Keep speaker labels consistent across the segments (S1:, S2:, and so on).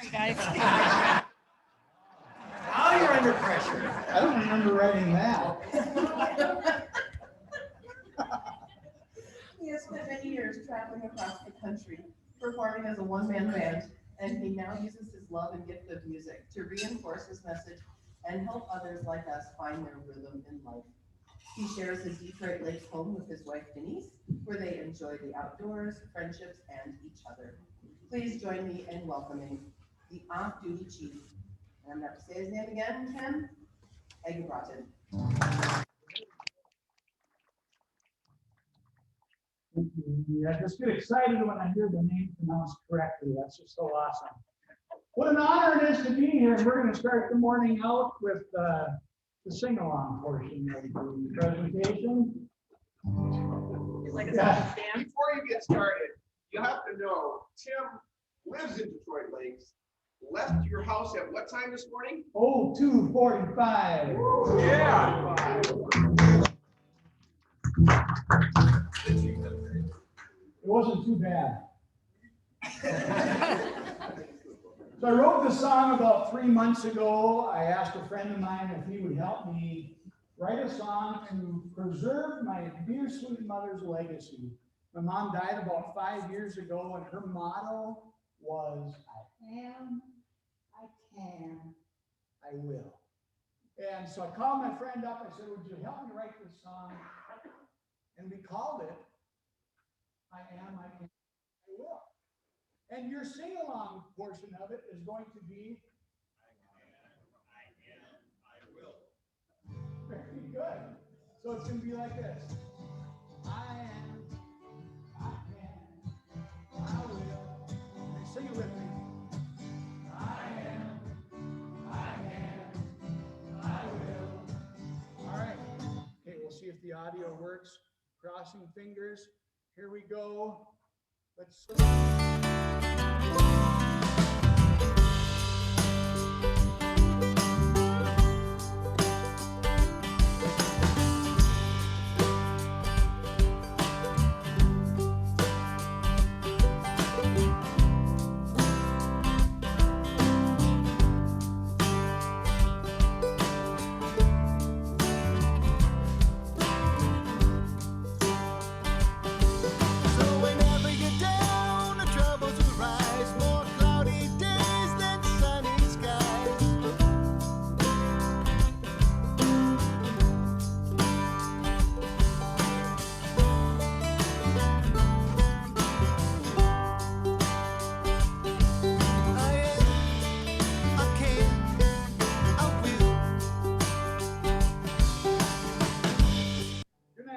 S1: Sorry, guys.
S2: Now you're under pressure.
S3: I don't remember writing that.
S4: He has spent many years traveling across the country, performing as a one-man band, and he now uses his love and gift of music to reinforce his message and help others like us find their rhythm in life. He shares his Detroit Lakes home with his wife Denise, where they enjoy the outdoors, friendships, and each other. Please join me in welcoming the off-duty chief. And I'm going to have to say his name again, Tim Eggebraaten.
S3: I just get excited when I hear the name pronounced correctly. That's just so awesome. What an honor it is to be here. And we're going to start the morning out with the sing-along portion of the presentation.
S1: Like a
S3: Yeah.
S1: dance.
S5: Before you get started, you have to know Tim lives in Detroit Lakes. Left your house at what time this morning?
S3: Oh, 2:45.
S5: Yeah.
S3: It wasn't too bad. So I wrote this song about 3 months ago. I asked a friend of mine if he would help me write a song to preserve my dear sweet mother's legacy. My mom died about 5 years ago, and her motto was, I am, I can, I will. And so I called my friend up. I said, would you help me write this song? And we called it, I am, I can, I will. And your sing-along portion of it is going to be, I will. Very good. So it's going to be like this. I am, I can, I will. Sing it with me. I am, I can, I will. All right. Okay, we'll see if the audio works. Crossing fingers. Here we go. Let's.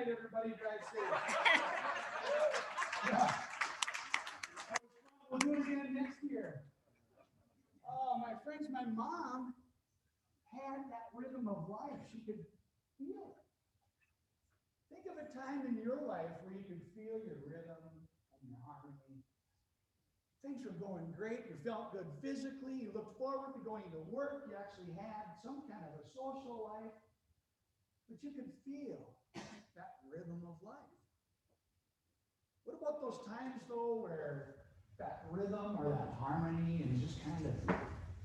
S3: Everybody drive safe. Yeah. We'll do it again next year. Oh, my friends, my mom had that rhythm of life. She could feel it. Think of a time in your life where you could feel your rhythm and your harmony. Things were going great. You felt good physically. You looked forward to going to work. You actually had some kind of a social life. But you could feel that rhythm of life. What about those times, though, where that rhythm or that harmony is just kind of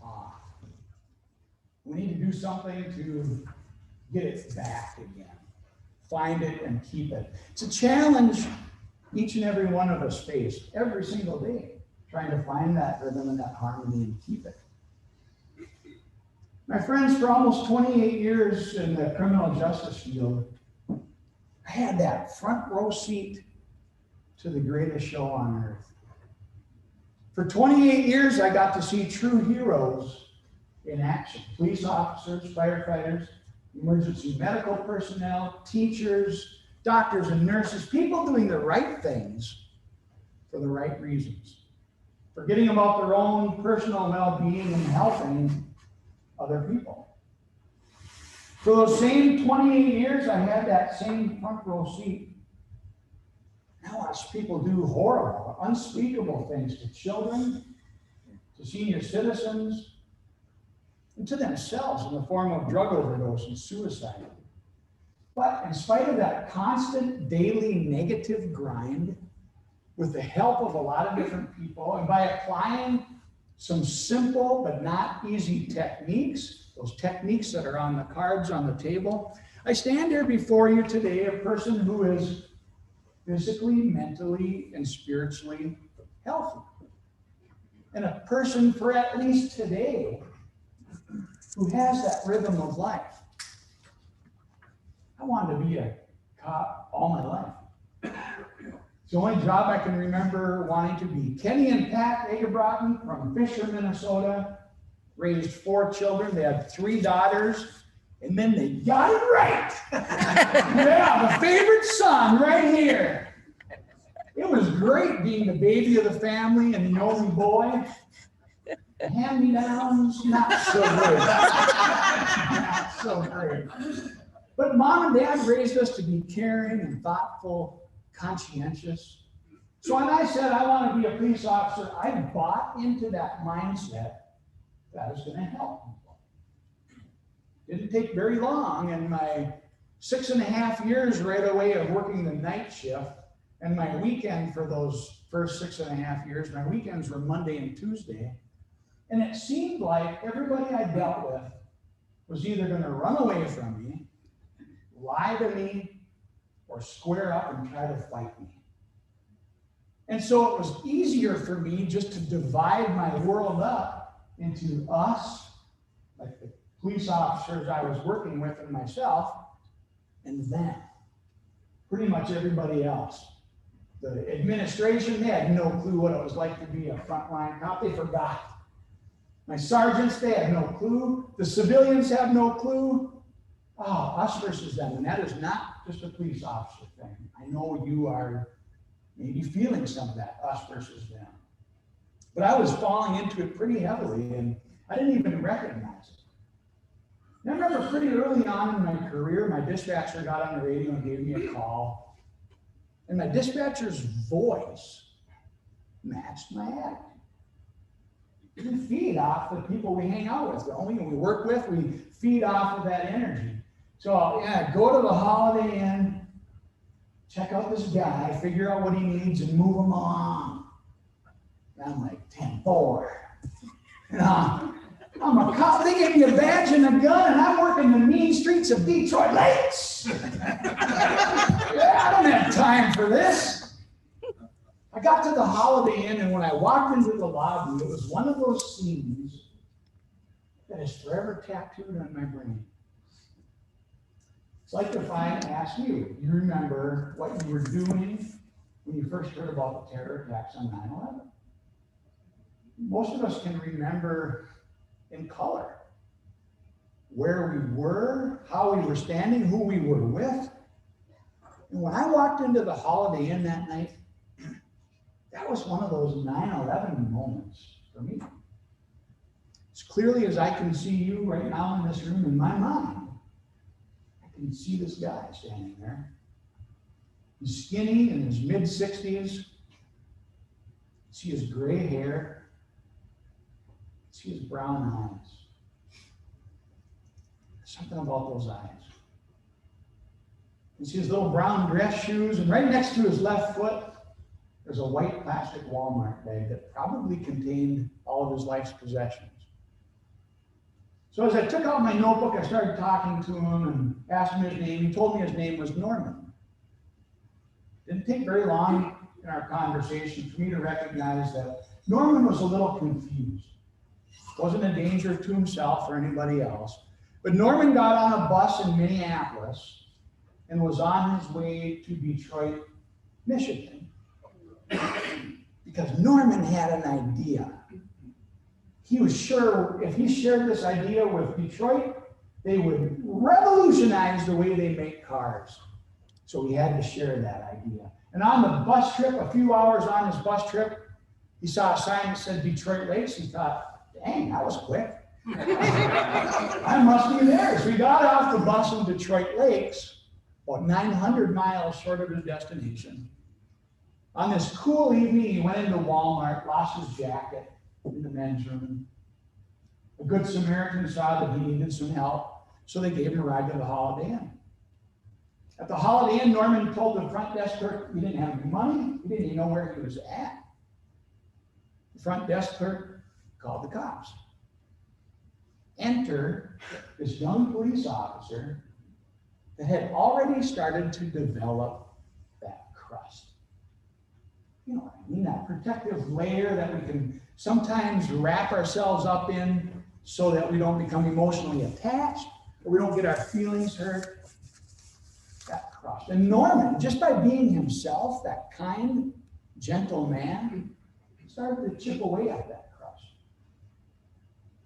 S3: off? We need to do something to get it back again. Find it and keep it. It's a challenge each and every one of us face every single day, trying to find that rhythm and that harmony and keep it. My friends, for almost 28 years in the criminal justice field, I had that front row seat to the greatest show on earth. For 28 years, I got to see true heroes in action. Police officers, firefighters, emergency medical personnel, teachers, doctors and nurses, people doing the right things for the right reasons, forgetting about their own personal well-being and helping other people. For those same 28 years, I had that same front row seat. I watched people do horrible, unspeakable things to children, to senior citizens, and to themselves in the form of drug overdose and suicide. But in spite of that constant daily negative grind, with the help of a lot of different people, and by applying some simple but not easy techniques, those techniques that are on the cards on the table. I stand here before you today, a person who is physically, mentally, and spiritually healthy. And a person, for at least today, who has that rhythm of life. I wanted to be a cop all my life. It's the only job I can remember wanting to be. Kenny and Pat Eggebraaten from Fisher, Minnesota, raised 4 children. They had 3 daughters, and then they got it right. Yeah, the favorite son right here. It was great being the baby of the family and the only boy. Hand-me-downs, not so good. Not so great. But mom and dad raised us to be caring and thoughtful, conscientious. So when I said I want to be a police officer, I bought into that mindset that was going to help people. Didn't take very long, and my 6.5 years right away of working the night shift, and my weekend for those first 6.5 years, my weekends were Monday and Tuesday. And it seemed like everybody I dealt with was either going to run away from me, lie to me, or square up and try to fight me. And so it was easier for me just to divide my world up into us, like the police officers I was working with and myself, and them, pretty much everybody else. The administration, they had no clue what it was like to be a frontline cop. They forgot. My sergeants, they had no clue. The civilians have no clue. Oh, us versus them. And that is not just a police officer thing. I know you are maybe feeling some of that, us versus them. But I was falling into it pretty heavily, and I didn't even recognize it. And I remember pretty early on in my career, my dispatcher got on the radio and gave me a call. And my dispatcher's voice matched my attitude. We feed off the people we hang out with, don't we? And we work with, we feed off of that energy. So yeah, go to the Holiday Inn, check out this guy, figure out what he needs, and move him along. And I'm like, 10-4. I'm a cop. They gave me a badge and a gun, and I'm working the mean streets of Detroit Lakes. Yeah, I don't have time for this. I got to the Holiday Inn, and when I walked into the lobby, it was one of those scenes that is forever tattooed on my brain. It's like if I asked you, you remember what you were doing when you first heard about the terror attacks on 9/11? Most of us can remember in color where we were, how we were standing, who we were with. And when I walked into the Holiday Inn that night, that was one of those 9/11 moments for me. As clearly as I can see you right now in this room in my mind, I can see this guy standing there. He's skinny, in his mid-60s. See his gray hair. See his brown eyes. Something about those eyes. You see his little brown dress shoes, and right next to his left foot, there's a white plastic Walmart bag that probably contained all of his life's possessions. So as I took out my notebook, I started talking to him and asked him his name. He told me his name was Norman. Didn't take very long in our conversation for me to recognize that Norman was a little confused. Wasn't a danger to himself or anybody else. But Norman got on a bus in Minneapolis and was on his way to Detroit, Michigan. Because Norman had an idea. He was sure if he shared this idea with Detroit, they would revolutionize the way they make cars. So he had to share that idea. And on the bus trip, a few hours on his bus trip, he saw a sign that said Detroit Lakes. He thought, dang, that was quick. I must be there. So he got off the bus in Detroit Lakes, about 900 miles short of his destination. On this cool evening, he went into Walmart, lost his jacket in the men's room. A good Samaritan saw that he needed some help, so they gave him a ride to the Holiday Inn. At the Holiday Inn, Norman told the front desk clerk he didn't have any money. He didn't even know where he was at. The front desk clerk called the cops. Enter this young police officer that had already started to develop that crust. You know what I mean? That protective layer that we can sometimes wrap ourselves up in so that we don't become emotionally attached or we don't get our feelings hurt. That crust. And Norman, just by being himself, that kind, gentle man, started to chip away at that crust.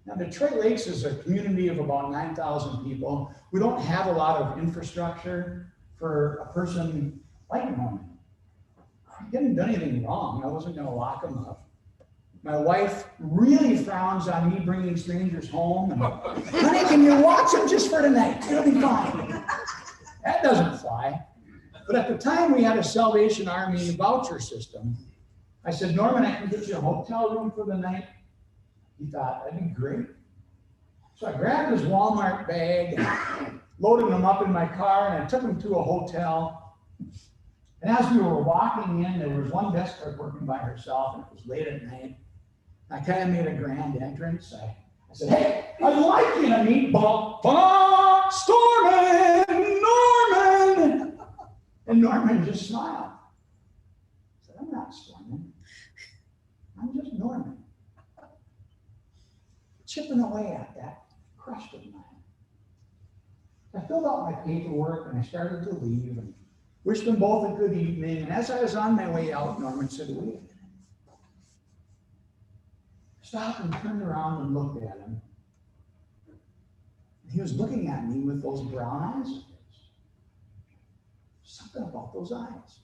S3: Now, Detroit Lakes is a community of about 9,000 people. We don't have a lot of infrastructure for a person like Norman. He hadn't done anything wrong. I wasn't going to lock him up. My wife really frowns on me bringing strangers home. And, honey, can you watch him just for tonight? It'll be fine. That doesn't fly. But at the time, we had a Salvation Army voucher system. I said, Norman, I can get you a hotel room for the night. He thought, that'd be great. So I grabbed his Walmart bag and loaded him up in my car, and I took him to a hotel. And as we were walking in, there was one desk clerk working by herself, and it was late at night. I kind of made a grand entrance. I said, hey, I'd like you to meet Stormin, Norman. And Norman just smiled. I said, I'm not Stormin. I'm just Norman. Chipping away at that crust of mine. I filled out my paperwork and I started to leave and wished them both a good evening. And as I was on my way out, Norman said, wait a minute. Stopped and turned around and looked at him. And he was looking at me with those brown eyes of his. Something about those eyes.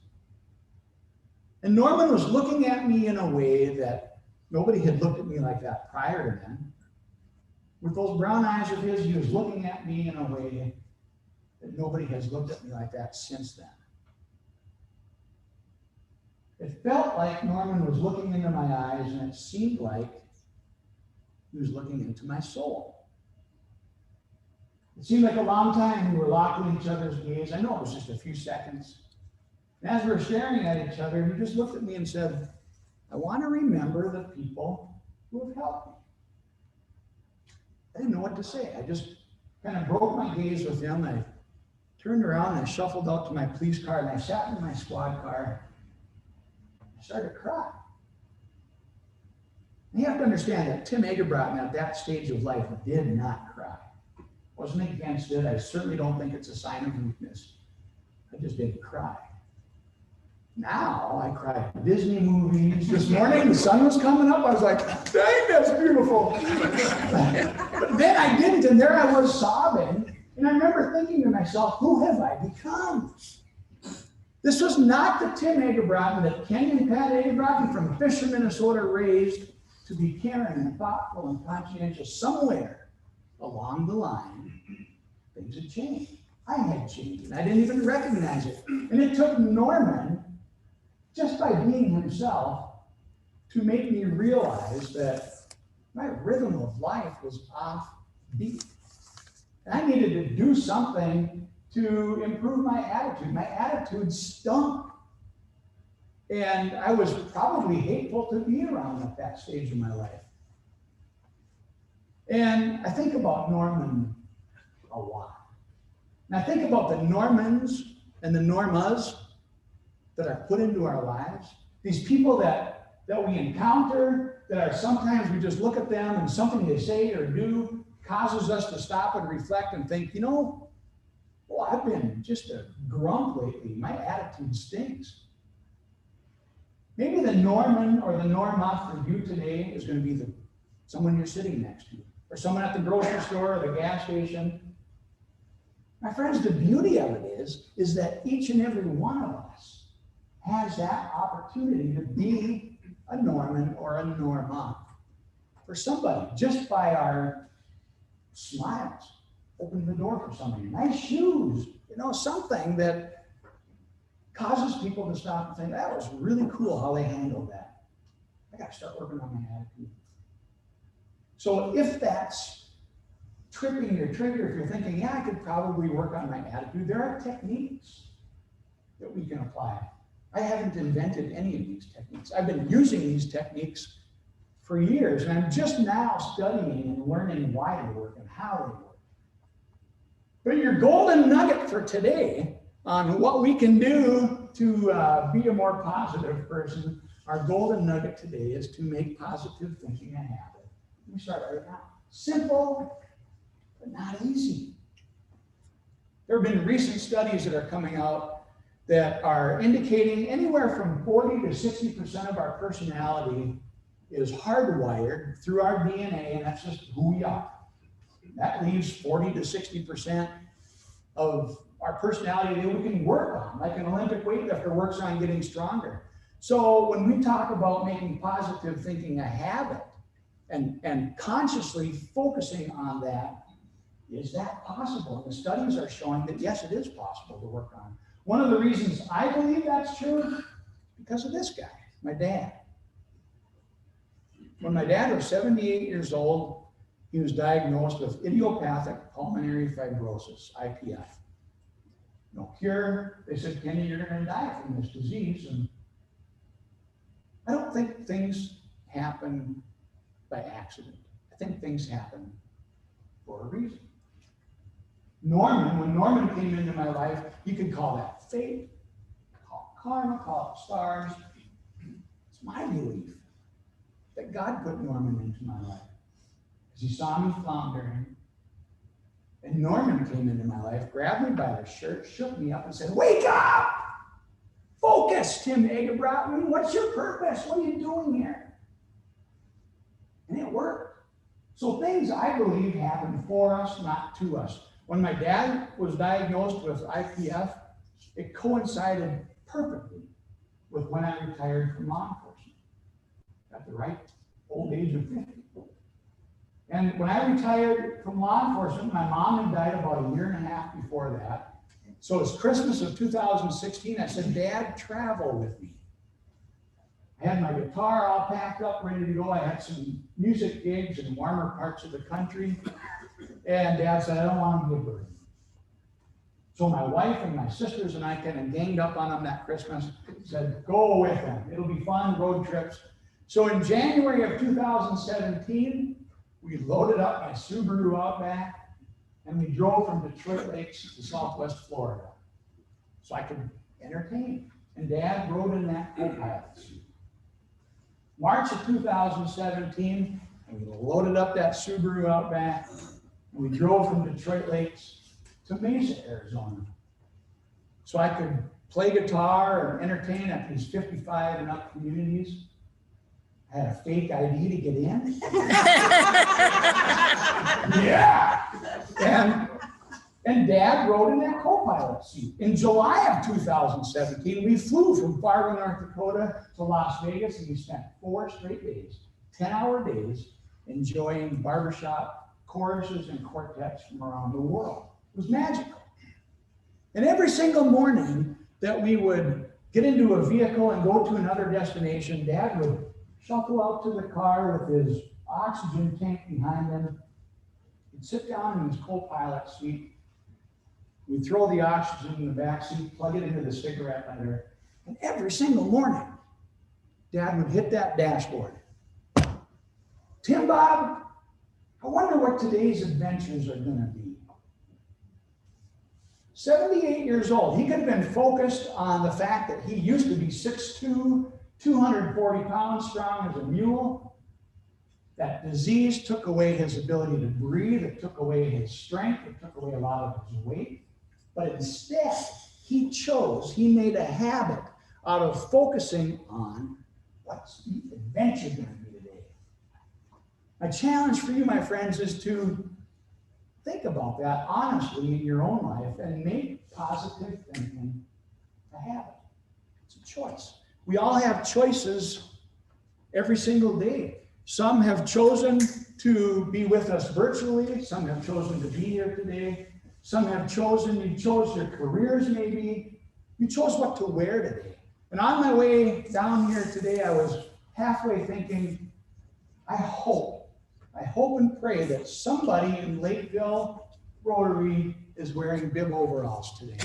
S3: And Norman was looking at me in a way that nobody had looked at me like that prior to then. With those brown eyes of his, he was looking at me in a way that nobody has looked at me like that since then. It felt like Norman was looking into my eyes, and it seemed like he was looking into my soul. It seemed like a long time we were locked in each other's gaze. I know it was just a few seconds. And as we were staring at each other, he just looked at me and said, I want to remember the people who have helped me. I didn't know what to say. I just kind of broke my gaze with him. I turned around and I shuffled out to my police car and I sat in my squad car. I started to cry. And you have to understand that Tim Eggebraaten at that stage of life did not cry. Wasn't against it. I certainly don't think it's a sign of weakness. I just didn't cry. Now I cry at Disney movies. This morning the sun was coming up. I was like, dang, that's beautiful. But then I didn't, and there I was sobbing. And I remember thinking to myself, who have I become? This was not the Tim Eggebraaten that Kenny and Pat Eggebraaten from Fisher, Minnesota raised to be caring and thoughtful and conscientious. Somewhere along the line, things had changed. I had changed, and I didn't even recognize it. And it took Norman, just by being himself, to make me realize that my rhythm of life was offbeat. And I needed to do something to improve my attitude. My attitude stunk. And I was probably hateful to be around at that stage of my life. And I think about Norman a lot. And I think about the Normans and the Normas that are put into our lives. These people that we encounter, that are sometimes we just look at them and something they say or do causes us to stop and reflect and think, you know, oh, I've been just a grump lately. My attitude stinks. Maybe the Norman or the Norma for you today is going to be someone you're sitting next to, or someone at the grocery store or the gas station. My friends, the beauty of it is that each and every one of us has that opportunity to be a Norman or a Norma for somebody, just by our smiles, opening the door for somebody, nice shoes, you know, something that causes people to stop and think, that was really cool how they handled that. I got to start working on my attitude. So if that's tripping your trigger, if you're thinking, yeah, I could probably work on my attitude, there are techniques that we can apply. I haven't invented any of these techniques. I've been using these techniques for years, and I'm just now studying and learning why they work and how they work. But your golden nugget for today on what we can do to be a more positive person, our golden nugget today is to make positive thinking a habit. Let me start right now. Simple, but not easy. There have been recent studies that are coming out that are indicating anywhere from 40 to 60% of our personality is hardwired through our DNA, and that's just who we are. That leaves 40 to 60% of our personality that we can work on, like an Olympic weightlifter works on getting stronger. So when we talk about making positive thinking a habit and consciously focusing on that, is that possible? And the studies are showing that yes, it is possible to work on. One of the reasons I believe that's true is because of this guy, my dad. When my dad was 78 years old, he was diagnosed with idiopathic pulmonary fibrosis, IPF. No cure. They said, Kenny, you're going to die from this disease. And I don't think things happen by accident. I think things happen for a reason. When Norman came into my life, you could call that fate, call it karma, call it stars. It's my belief that God put Norman into my life. Because he saw me floundering. And Norman came into my life, grabbed me by the shirt, shook me up and said, wake up! Focus, Tim Eggebraaten. What's your purpose? What are you doing here? And it worked. So things, I believe, happen for us, not to us. When my dad was diagnosed with IPF, it coincided perfectly with when I retired from law enforcement at the right old age of 50. And when I retired from law enforcement, my mom had died about a year and a half before that. So it's Christmas of 2016. I said, Dad, travel with me. I had my guitar all packed up, ready to go. I had some music gigs in warmer parts of the country. And Dad said, I don't want to be a burden. So my wife and my sisters and I kind of ganged up on him that Christmas, said, go with him. It'll be fun, road trips. So in January of 2017, we loaded up my Subaru Outback and we drove from Detroit Lakes to Southwest Florida so I could entertain. And Dad rode in that co-pilot seat. March of 2017, and we loaded up that Subaru Outback and we drove from Detroit Lakes to Mesa, Arizona. So I could play guitar and entertain at these 55 and up communities. I had a fake ID to get in. Yeah. And Dad rode in that co-pilot seat. In July of 2017, we flew from Fargo, North Dakota to Las Vegas, and we spent 4 straight days, 10-hour days, enjoying barbershop choruses and quartets from around the world. It was magical. And every single morning that we would get into a vehicle and go to another destination, Dad would shuffle out to the car with his oxygen tank behind him. He'd sit down in his co-pilot seat. We'd throw the oxygen in the back seat, plug it into the cigarette lighter, and every single morning, Dad would hit that dashboard. Tim Bob, I wonder what today's adventures are going to be. 78 years old. He could have been focused on the fact that he used to be 6'2", 240 pounds strong as a mule. That disease took away his ability to breathe. It took away his strength. It took away a lot of his weight. But instead, he made a habit out of focusing on what's the adventure going to be today. My challenge for you, my friends, is to think about that honestly in your own life and make positive thinking a habit. It's a choice. We all have choices every single day. Some have chosen to be with us virtually. Some have chosen to be here today. Some have chosen, you chose your careers maybe. You chose what to wear today. And on my way down here today, I was halfway thinking, I hope and pray that somebody in Lakeville Rotary is wearing bib overalls today.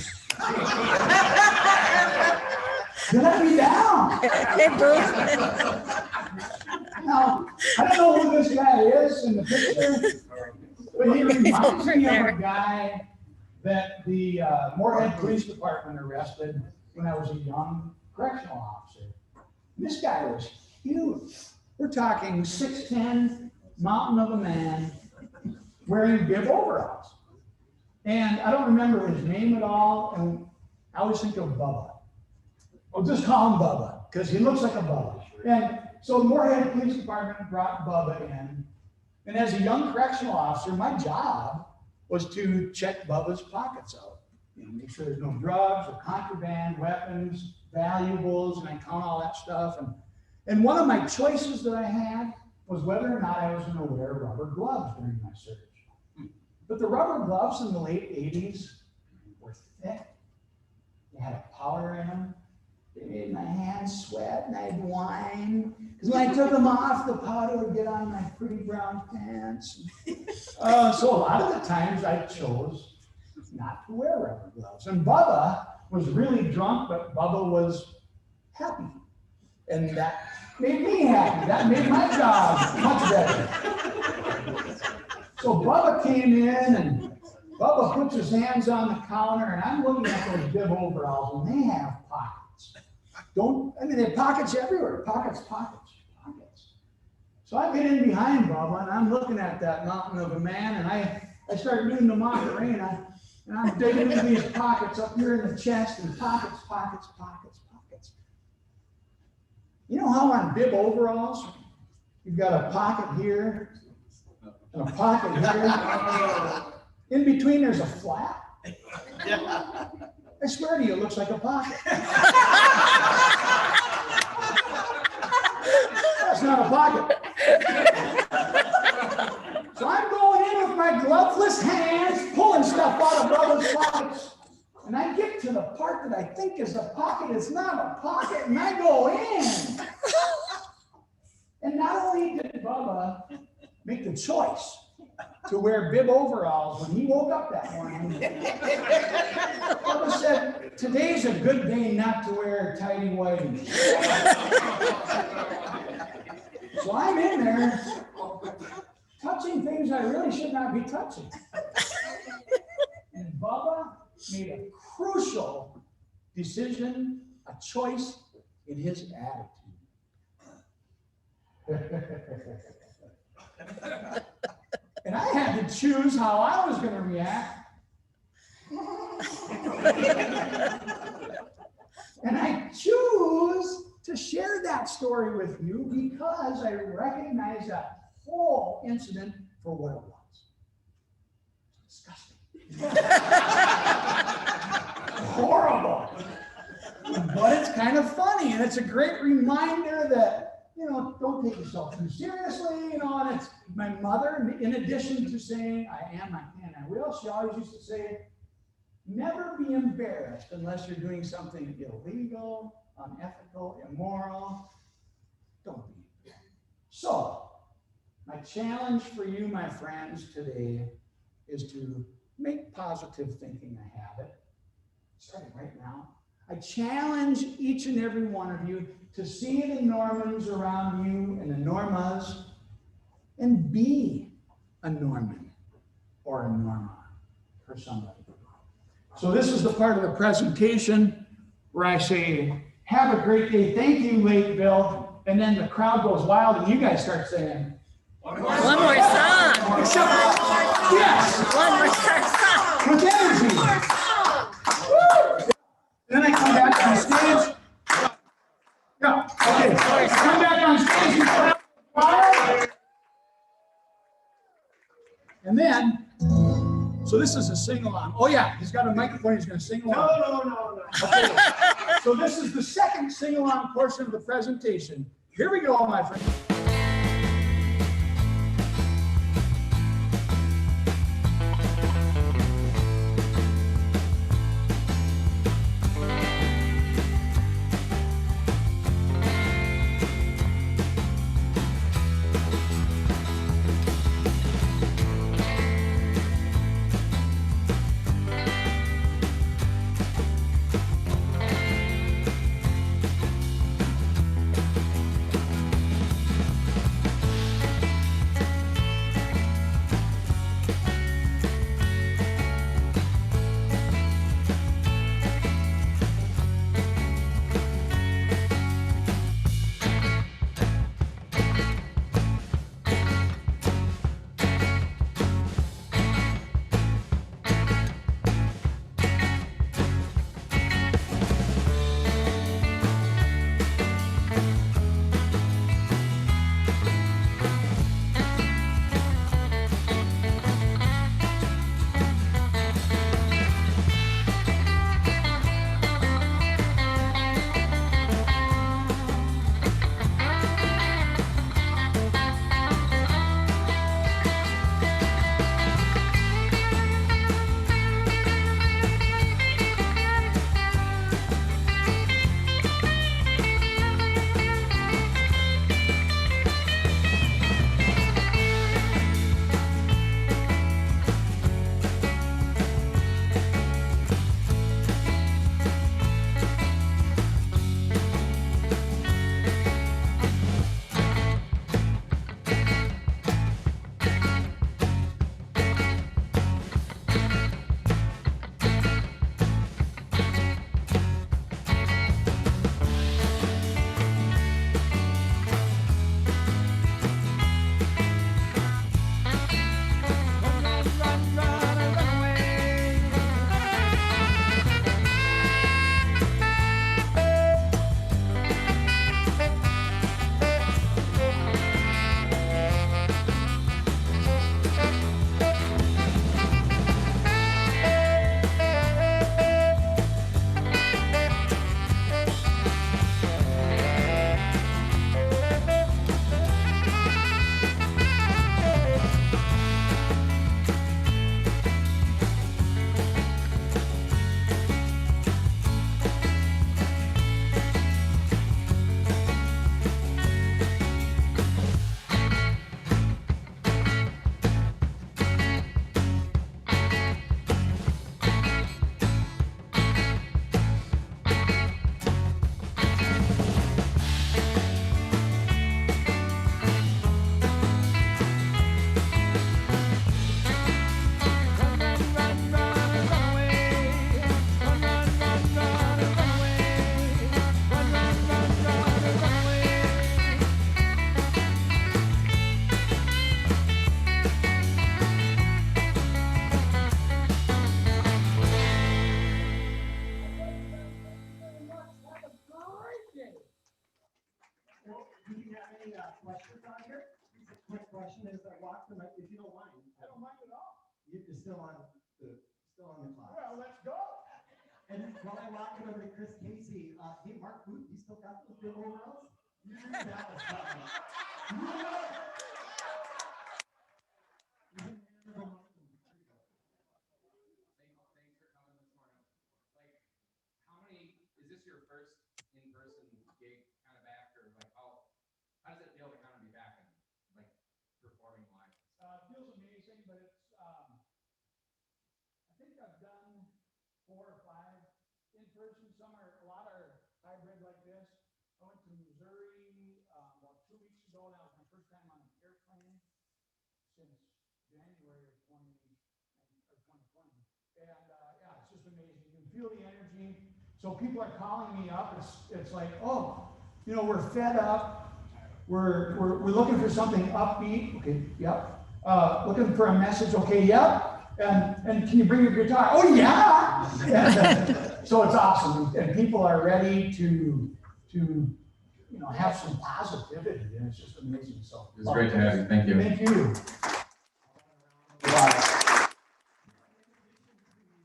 S3: Let me down.
S6: They both.
S3: Now, I this guy is in the picture? But he reminds me of a guy that the Moorhead Police Department arrested when I was a young correctional officer. This guy was huge. We're talking 6'10", mountain of a man, wearing bib overalls. And I don't remember his name at all, and I always think of Bubba. I'll just call him Bubba, because he looks like a Bubba. And so the Moorhead Police Department brought Bubba in. And as a young correctional officer, my job was to check Bubba's pockets out. Make sure there's no drugs or contraband, weapons, valuables, and I count all that stuff. And one of my choices that I had was whether or not I was going to wear rubber gloves during my search. But the rubber gloves in the late 80s were thick. They had a powder in them. They made my hands sweat and I'd whine. Because when I took them off, the powder would get on my pretty brown pants. So a lot of the times I chose not to wear rubber gloves. And Bubba was really drunk, but Bubba was happy. And that made me happy. That made my job much better. So Bubba came in and Bubba puts his hands on the counter and I'm looking at those bib overalls and they have pockets. They have pockets everywhere. Pockets. So I get in behind Bubba and I'm looking at that mountain of a man and I start doing the Macarena and I'm digging into these pockets up here in the chest and pockets. You know how on bib overalls, you've got a pocket here and a pocket here. In between there's a flap. I swear to you, it looks like a pocket. That's not a pocket. So I'm going in with my gloveless hands, pulling stuff out of Bubba's pockets. And I get to the part that I think is a pocket. It's not a pocket, and I go in. And not only did Bubba make the choice to wear bib overalls when he woke up that morning, Bubba said, "Today's a good day not to wear tighty whities." So I'm in there touching things I really should not be touching. And Bubba made a crucial decision, a choice in his attitude. And I had to choose how I was going to react. And I choose to share that story with you because I recognize that whole incident for what it was. Disgusting. Horrible. But it's kind of funny, and it's a great reminder that, don't take yourself too seriously, and it's my mother, in addition to saying, I am, I can, I will, she always used to say, never be embarrassed unless you're doing something illegal, unethical, immoral. Don't be. So, my challenge for you, my friends, today is to make positive thinking a habit. Starting right now. I challenge each and every one of you to see the Normans around you and the Normas and be a Norman or a Norma for somebody. So this is the part of the presentation where I say, have a great day. Thank you, Lakeville. And then the crowd goes wild and you guys start saying,
S1: One more song.
S3: Yes.
S1: One more song.
S3: With energy. Then I come back on stage. Yeah, okay. I come back on stage and clap. And then, so this is a sing-along. Oh yeah, he's got a microphone, he's gonna sing along.
S5: No.
S3: Okay. So this is the second sing-along portion of the presentation. Here we go, my friends.
S2: is I walk the night, if you don't mind.
S3: I don't mind at all.
S2: You're still on the clock.
S3: Well, let's go.
S2: And while I walk it over to Chris Casey, hey, Mark Booth, you still got those big overalls? That was fun.
S6: Thanks for coming this morning. Like, how many, is this your first in-person gig kind of back, or like, how does it feel to kind of be back and like performing live?
S3: It feels amazing, but it's, I think I've done 4 or 5 in person. Some are, a lot are hybrid like this. I went to Missouri about 2 weeks ago. That was my first time on an airplane since January of 2020. And yeah, it's just amazing. You can feel the energy. So people are calling me up. It's like, oh, you know, we're fed up. We're looking for something upbeat. Okay, yep. Looking for a message. Okay, yep. And can you bring your guitar? Oh yeah. And, so it's awesome, and people are ready to you know, have some positivity, and it's just amazing. So
S6: It was great to have you. Thank you.
S3: Thank you.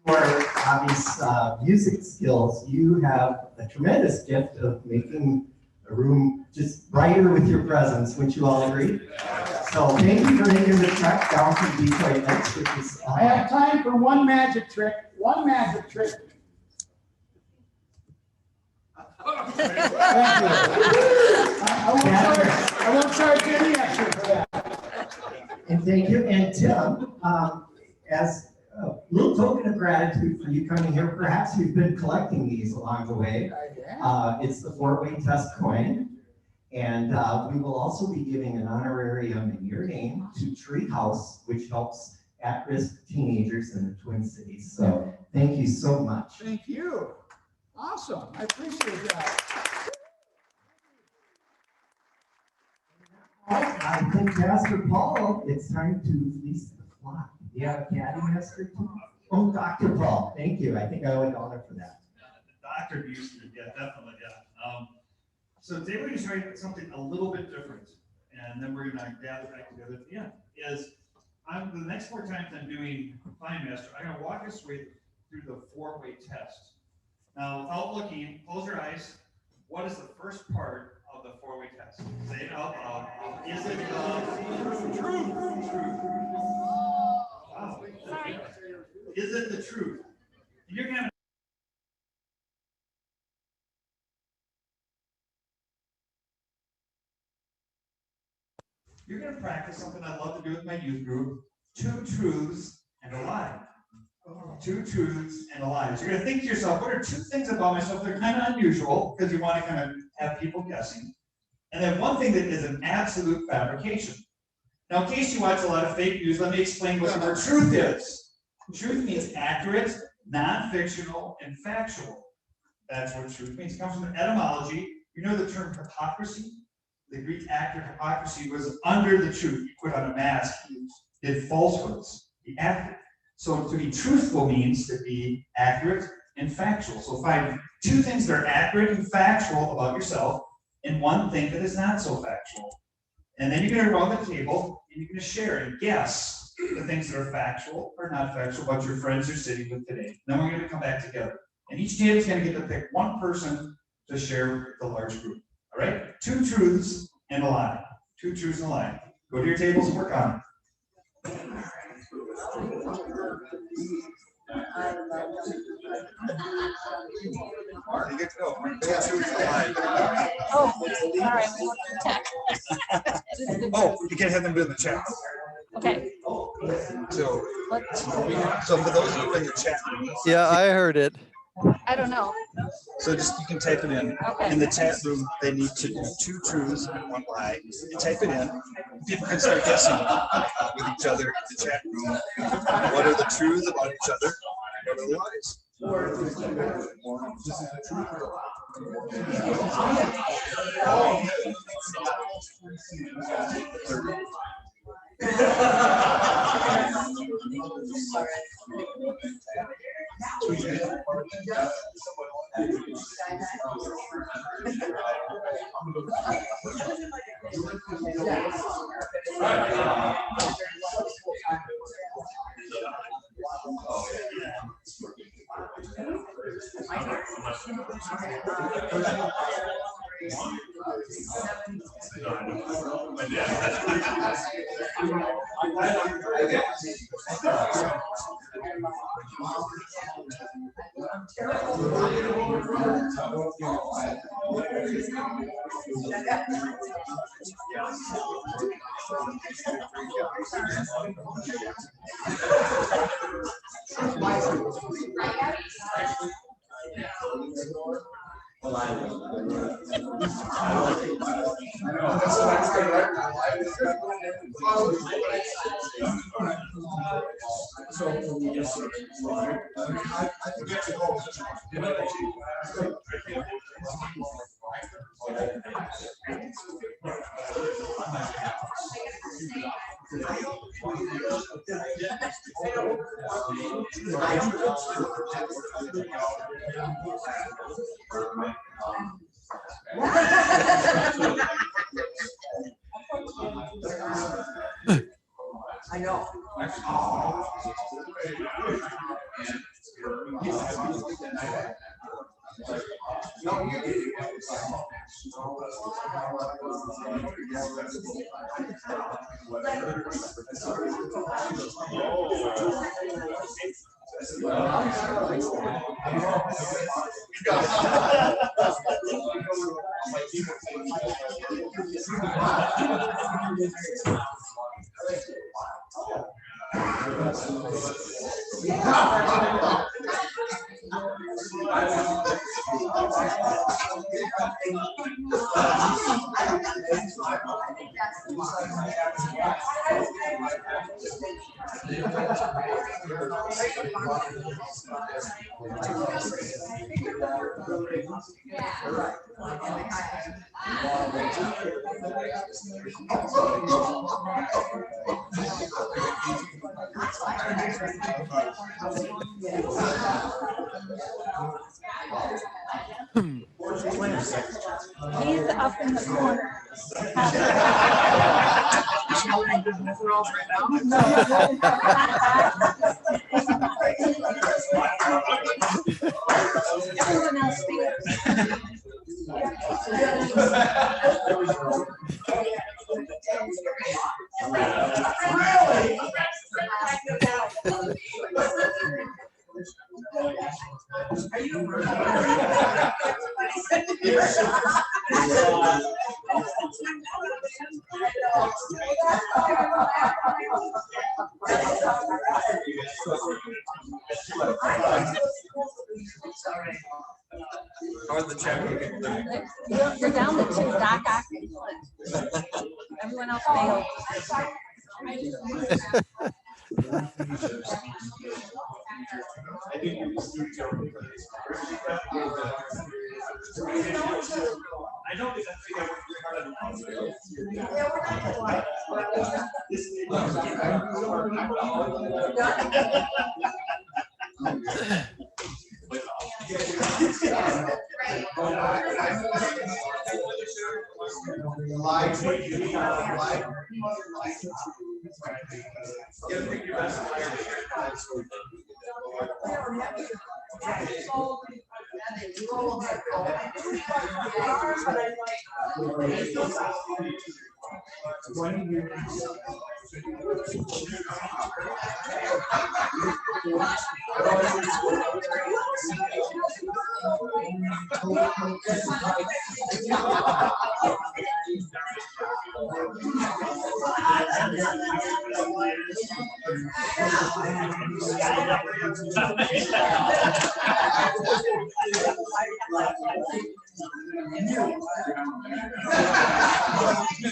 S2: For obvious music skills, you have a tremendous gift of making a room just brighter with your presence. Would you all agree? So thank you for making the trek down from Detroit next, which is.
S3: I have time for one magic trick. One magic trick. Thank you. I won't charge any extra for that.
S2: And thank you. And Tim, as a little token of gratitude for you coming here, perhaps you've been collecting these along the way. It's the 4-way test coin. And we will also be giving an honorarium in your name to Treehouse, which helps at-risk teenagers in the Twin Cities. So thank you so much.
S3: Thank you. Awesome. I appreciate that.
S2: I think, Pastor Paul, it's time to fleece the flock. Do you have a caddy, Master? Oh, Dr. Paul, thank you. I think I owe a dollar for that.
S7: Dr. Houston, yeah, definitely, yeah. So today we're going to show you something a little bit different, and then we're going to gather back together at the end. The next 4 times I'm doing Climb Master, I'm going to walk us through the 4-way test. Now, without looking, close your eyes. What is the first part of the 4-way test? Say it out loud. Is it the truth? Wow. Is it the truth? And you're going to practice something I love to do with my youth group: 2 truths and a lie. 2 truths and a lie. So you're going to think to yourself, what are 2 things about myself that are kind of unusual, because you want to kind of have people guessing. And then 1 thing that is an absolute fabrication. Now, in case you watch a lot of fake news, let me explain what the word truth is. Truth means accurate, non-fictional, and factual. That's what truth means. It comes from etymology. You know the term hypocrisy? The Greek actor hypocrisy was under the truth. You put on a mask, you did falsehoods, be accurate. So to be truthful means to be accurate and factual. So find 2 things that are accurate and factual about yourself, and 1 thing that is not so factual. And then you're going to round the table, and you're going to share and guess the things that are factual or not factual about your friends you're sitting with today. Then we're going to come back together. And each table is going to get to pick 1 person to share with the large group. All right? 2 truths and a lie. 2 truths and a lie. Go to your tables and work on it. You get to go. 2 truths and a lie.
S1: Oh, all right, we want to chat.
S7: Oh, you can't have them do it in the chat.
S1: Okay.
S7: So for those of you in the chat,
S8: Yeah, I heard it.
S1: I don't know.
S7: so just you can type it in.
S1: Okay.
S7: In the chat room, they need to do 2 truths and 1 lie. You type it in. People can start guessing with each other in the chat room. What are the truths about each other? What are the lies?
S8: I know.
S1: He's up in the corner. Everyone else speaks. You're down to two. Doc Ock. Everyone else failed.
S7: I don't think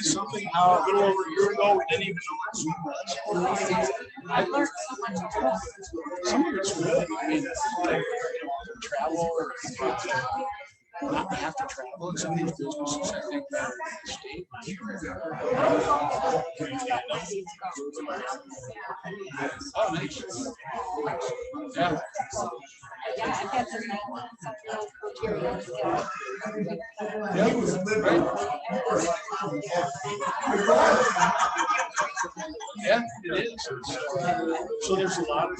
S9: Something a little over a year ago, we didn't even know what.
S1: I learned so much.
S9: Some of it's good. I mean, like, travel or not have to travel. Some of these businesses, I think, better than the state. Oh, nice. Yeah.
S1: Yeah, I've had some real materials.
S9: Yeah, it is. So there's a lot of.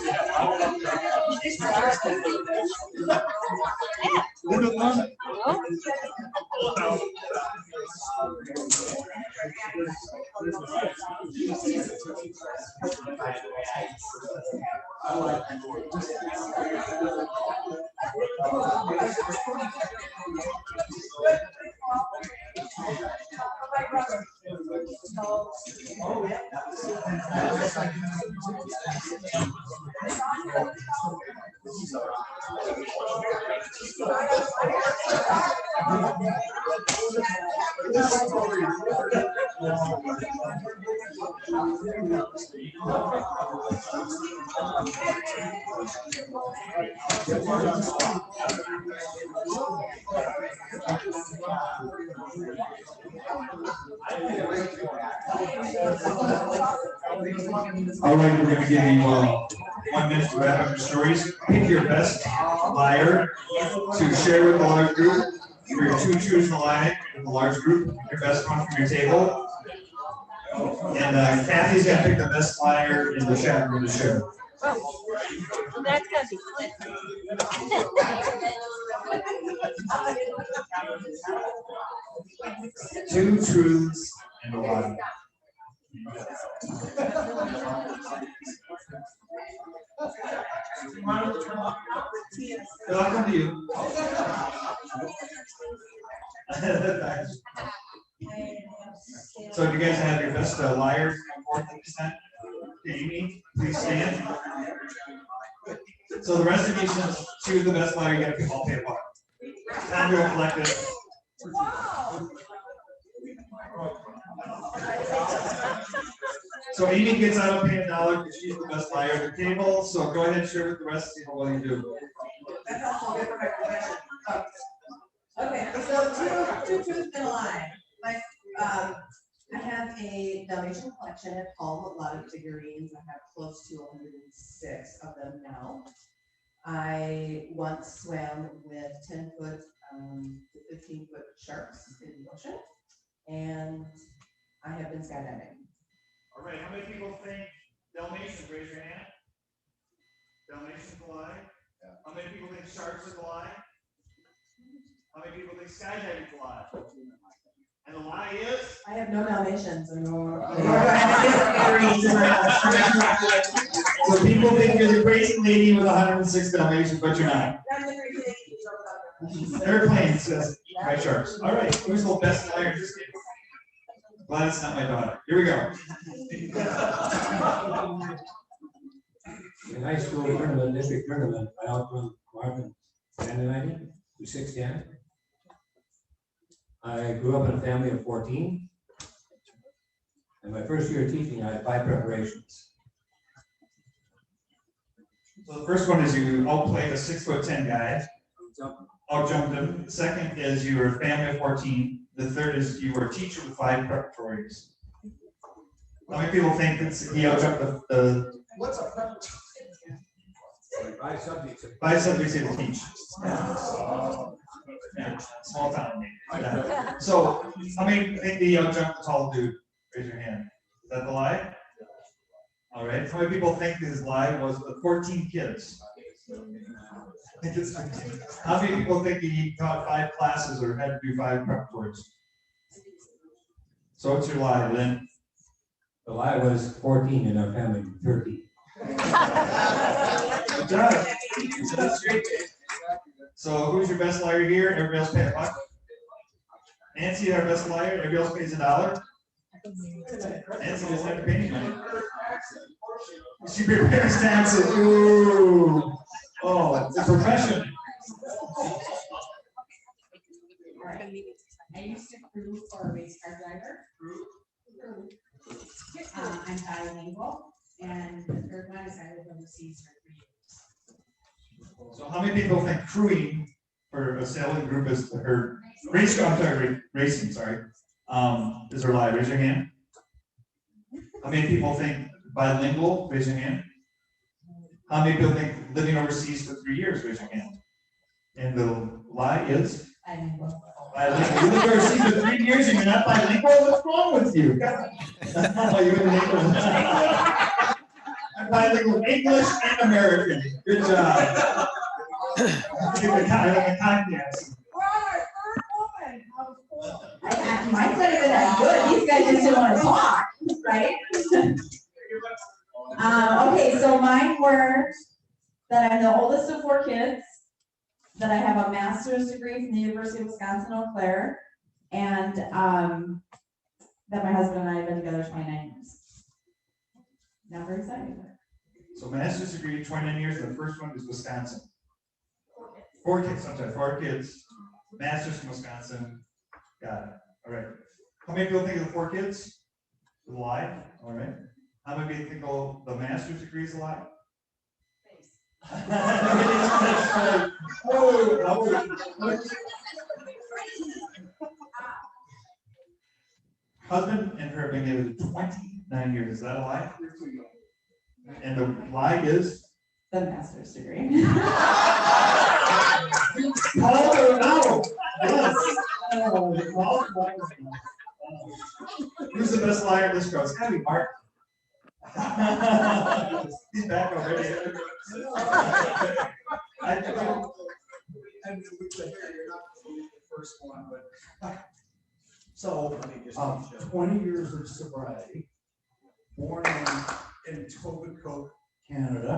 S7: All right, we're going to give you 1 minute to wrap up your stories. Pick your best liar to share with the large group. For your 2 truths and a lie with the large group, your best one from your table. And Kathy's going to pick the best liar in the chat room to share.
S1: Well, that's gotta be Clint.
S7: 2 truths and a lie. I'll come to you. So do you guys have your best liar come forth this time? Amy, please stand. So the rest of you, since choose the best liar, you gotta all pay a part. Time to reflect it. So Amy gets out of paying $1 because she's the best liar at the table. So go ahead and share with the rest of you what you do.
S8: That's also good for my profession. Okay, so two truths and a lie. I have a Dalmatian collection at home, a lot of figurines. I have close to 106 of them now. I once swam with 10-foot to 15-foot sharks in the ocean, and I have been skydiving.
S7: All right, how many people think Dalmatians? Raise your hand. Dalmatians a lie? Yeah. How many people think sharks is a lie? How many people think skydiving is a lie? And the lie is?
S8: I have no Dalmatians or no.
S7: So people think you're the crazy lady with 106 Dalmatians, but you're not. Airplanes says by sharks. All right, who's the best liar in this game? Glad it's not my daughter. Here we go.
S10: In high school tournament, district tournament, I outrun Marvin Standing to 6'10". I grew up in a family of 14. And my first year of teaching, I had 5 preparations.
S7: So the first one is you outplayed a 6'10" guy. Outjumped him. The second is you were a family of 14. The third is you were a teacher with 5 preparatories. How many people think that he outjumped the
S9: What's a preparatory?
S10: 5 subjects.
S7: 5 subjects he had to teach? Yeah, small town. Yeah. So how many think he outjumped the tall dude? Raise your hand. Is that the lie? All right. How many people think his lie was 14 kids? How many people think he taught 5 classes or had to do 5 preparatories? So what's your lie, Lynn?
S10: The lie was 14 in our family, 13.
S7: Good job. That's great. So who's your best liar here? Everybody else pay a buck. Nancy, our best liar. Everybody else pays $1. Nancy doesn't have to pay any money. She prepares taxes. Ooh. Oh, it's a profession.
S11: I used to crew for a race car driver. I'm bilingual, and the third one is I lived overseas for 3 years.
S7: So how many people think crewing for a sailing group is her racing, sorry, is her lie? Raise your hand. How many people think bilingual? Raise your hand. How many people think living overseas for 3 years? Raise your hand. And the lie is?
S8: Bilingual.
S7: Bilingual. You lived overseas for 3 years and you're not bilingual? What's wrong with you? You're bilingual English and American. Good job. Give a contest.
S8: Mine's not even that good. These guys just didn't want to talk, right? Okay, so mine were that I'm the oldest of 4 kids, that I have a master's degree from the University of Wisconsin-Eau Claire, and that my husband and I have been together 29 years. Now we're excited.
S7: So master's degree, 29 years, and the first one is Wisconsin. 4 kids, I'm sorry, 4 kids. Master's from Wisconsin. Got it. All right. How many people think of the 4 kids? The lie? All right. How many people think the master's degree is a lie? Husband and her have been together 29 years. Is that a lie? And the lie is?
S8: The master's degree.
S7: Call her out. Yes. Who's the best liar in this crowd? It's gotta be Mark. He's back already.
S12: And we could hear you're not the first one, but so 20 years of sobriety, born in Etobicoke, Canada,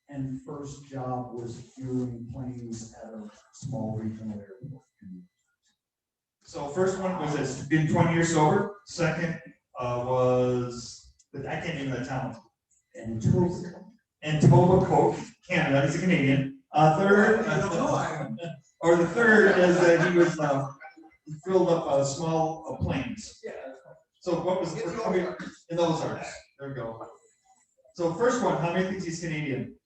S12: and first job was fueling planes at a small regional airport.
S7: So first one was it's been 20 years sober. Second was I can't name the town. Etobicoke, Canada. He's a Canadian. Third, or the third is that he was he filled up small planes. So what was the first? In those arts. There we go. So first one, how many think he's Canadian?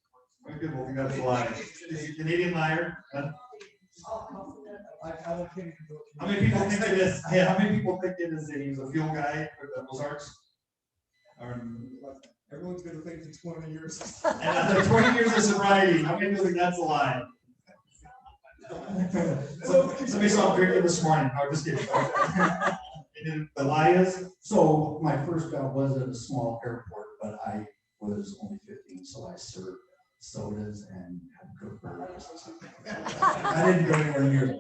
S7: How many people think that's a lie? Is he a Canadian liar? Huh? How many people think it is? Yeah, how many people think it is that he's a fuel guy for the Ozarks?
S12: Everyone's gonna think it's 20 years.
S7: And after 20 years of sobriety, how many people think that's a lie? So, somebody saw him drinking this morning. No, just kidding. And the lie is?
S12: So my first job was at a small airport, but I was only 15, so I served sodas and had cooked burgers. I didn't go anywhere near it.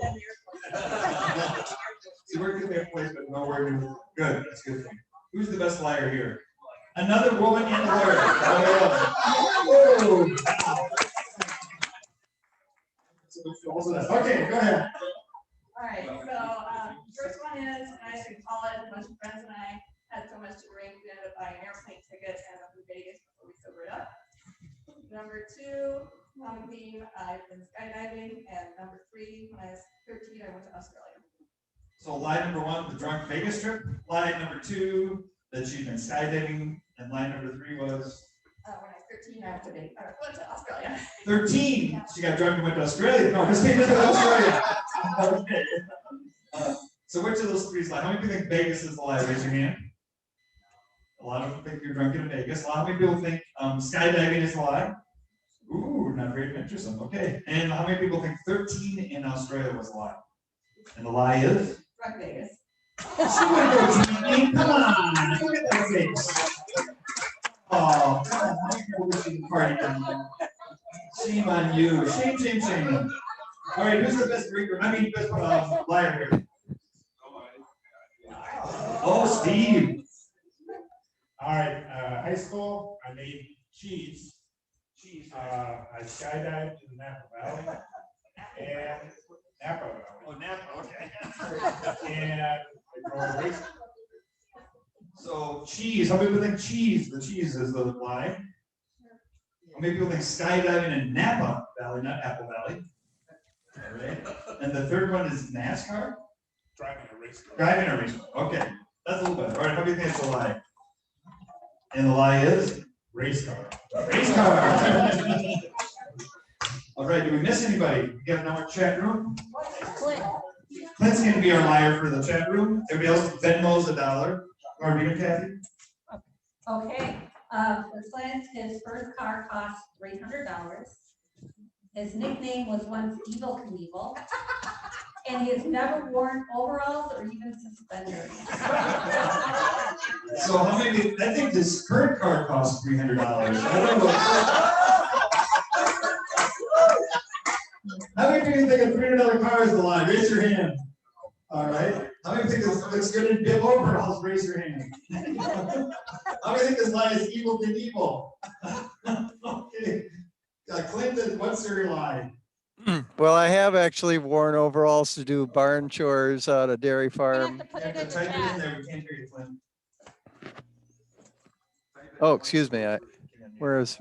S7: So we're getting a place, but nowhere near. Good, that's a good thing. Who's the best liar here? Another woman in the lawyer. Whoa. Okay, go ahead.
S13: All right, so first one is when I was in college, a bunch of friends and I had so much to drink, we ended up buying an airplane ticket and up in Vegas before we sobered up. Number 2, common theme, I've been skydiving, and number 3, when I was 13, I went to Australia.
S7: So lie number 1, the drunk Vegas trip. Lie number 2, that she's been skydiving, and lie number 3 was?
S13: When I was 13, I went to Australia.
S7: 13, she got drunk and went to Australia. No, just came to Australia. Okay. So which of those 3 is lie? How many people think Vegas is a lie? Raise your hand. A lot of them think you're drunk in Vegas. A lot of people think skydiving is a lie. Ooh, not very interesting. Okay. And how many people think 13 in Australia was a lie? And the lie is?
S13: Drunk Vegas.
S7: She wouldn't go cheating. Come on. Look at that face. Oh, come on. Party down. Shame on you. Shame, shame, shame. All right, who's the best drinker? I mean, best liar here. Oh, Steve.
S14: All right, high school, I made cheese. I skydived in the Napa Valley. And Napa Valley.
S7: Oh, Napa, okay.
S14: And I drove a race.
S7: So cheese, how many people think cheese? The cheese is the lie. How many people think skydiving in Napa Valley, not Apple Valley? All right. And the third one is NASCAR?
S14: Driving a race car.
S7: Driving a race car. Okay, that's a little better. All right, how do you think it's a lie? And the lie is?
S14: Race car.
S7: Race car. All right, do we miss anybody? We got another chat room? Clint's going to be our liar for the chat room. Everybody else, Venmo's $1. Or read it, Kathy?
S1: Okay,
S15: For Clint, his first car cost $300. His nickname was once Evil Knievel. And he has never worn overalls or even suspenders.
S7: So how many, I think this current car costs $300. I don't know. How many of you think a $300 car is the line? Raise your hand. All right. How many think this looks good in bib overalls? Raise your hand. How many think this line is Evil Knievel? Okay. Clinton, what's your line?
S16: Well, I have actually worn overalls to do barn chores at a dairy farm.
S7: Type it in there. We can't hear you, Clint.
S16: Oh, excuse me. Whereas.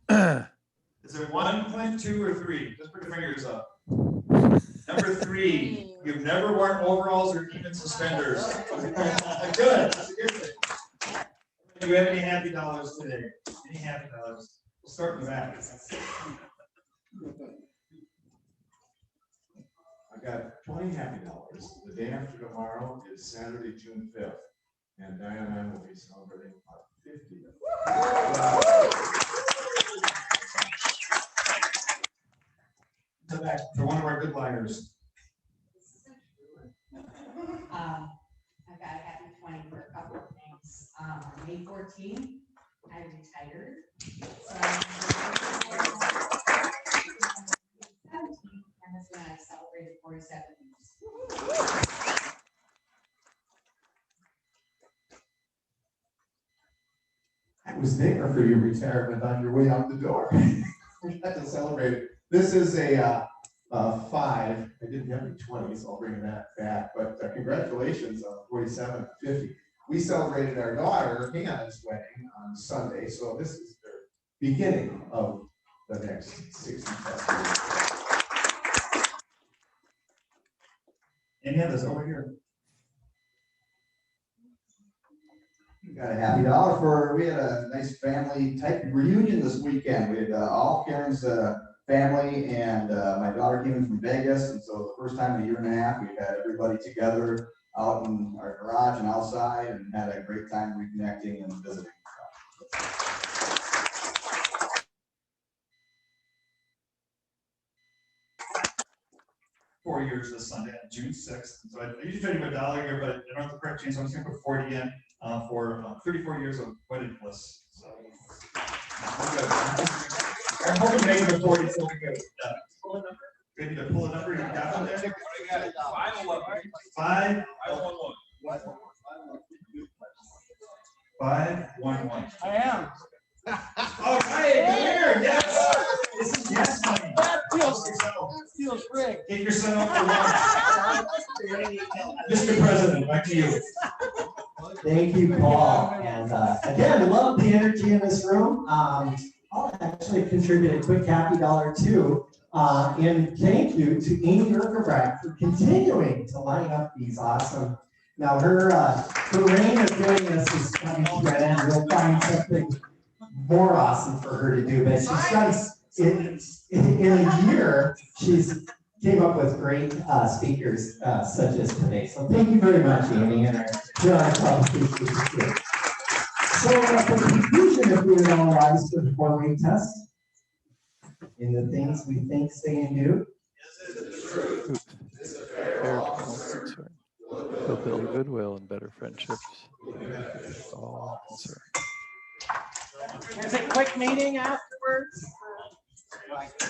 S7: Is it 1, Clint, 2, or 3? Just put your fingers up. Number 3, you've never worn overalls or even suspenders. Good. That's a good thing. Do you have any happy dollars today? Any happy dollars? We'll start in the back.
S17: I got 20 happy dollars. The day after tomorrow is Saturday, June 5th. And Diane and I will be celebrating our 50th.
S7: To that, for one of our good liners.
S11: I've got a happy 20 for a couple of things. May 14th, I retired. So, and that's when I celebrated 47 years.
S17: I was there for your retirement on your way out the door. We got to celebrate it. This is a 5. I didn't have any 20, so I'll bring that back. But congratulations on 47 and 50. We celebrated our daughter Hannah's wedding on Sunday, so this is the beginning of the next 60 plus years.
S7: Any others over here?
S18: Got a happy dollar for, we had a nice family type reunion this weekend. We had all Karen's family and my daughter came in from Vegas. And so the first time in a year and a half, we've had everybody together out in our garage and outside and had a great time reconnecting and visiting.
S7: 4 years this Sunday, on June 6th. So I usually try to do $1 here, but I don't have the correct change, so I'm just gonna put 40 in for 34 years of wedded bliss. So I'm hoping to make it 40, so we good. Ready to pull a number? You got one there? 5. 511.
S3: I am.
S7: All right, here, yes. This is yes money.
S3: That feels rigged.
S7: Get yourself for lunch. Mr. President, back to you.
S2: Thank you, Paul. And again, love the energy in this room. I'll actually contribute a quick happy dollar too. And thank you to Amy Eggebraaten for continuing to line up these awesome. Now her reign of doing this is coming to an end. We'll find something more awesome for her to do. But she's done in a year. She's came up with great speakers such as today. So thank you very much, Amy, and our speakers. So for conclusion, if we would all rise for the 4-week test, in the things we think, say, and do.
S16: Is it true? They'll build goodwill and better friendships. All concerned.
S3: There's a quick meeting afterwards.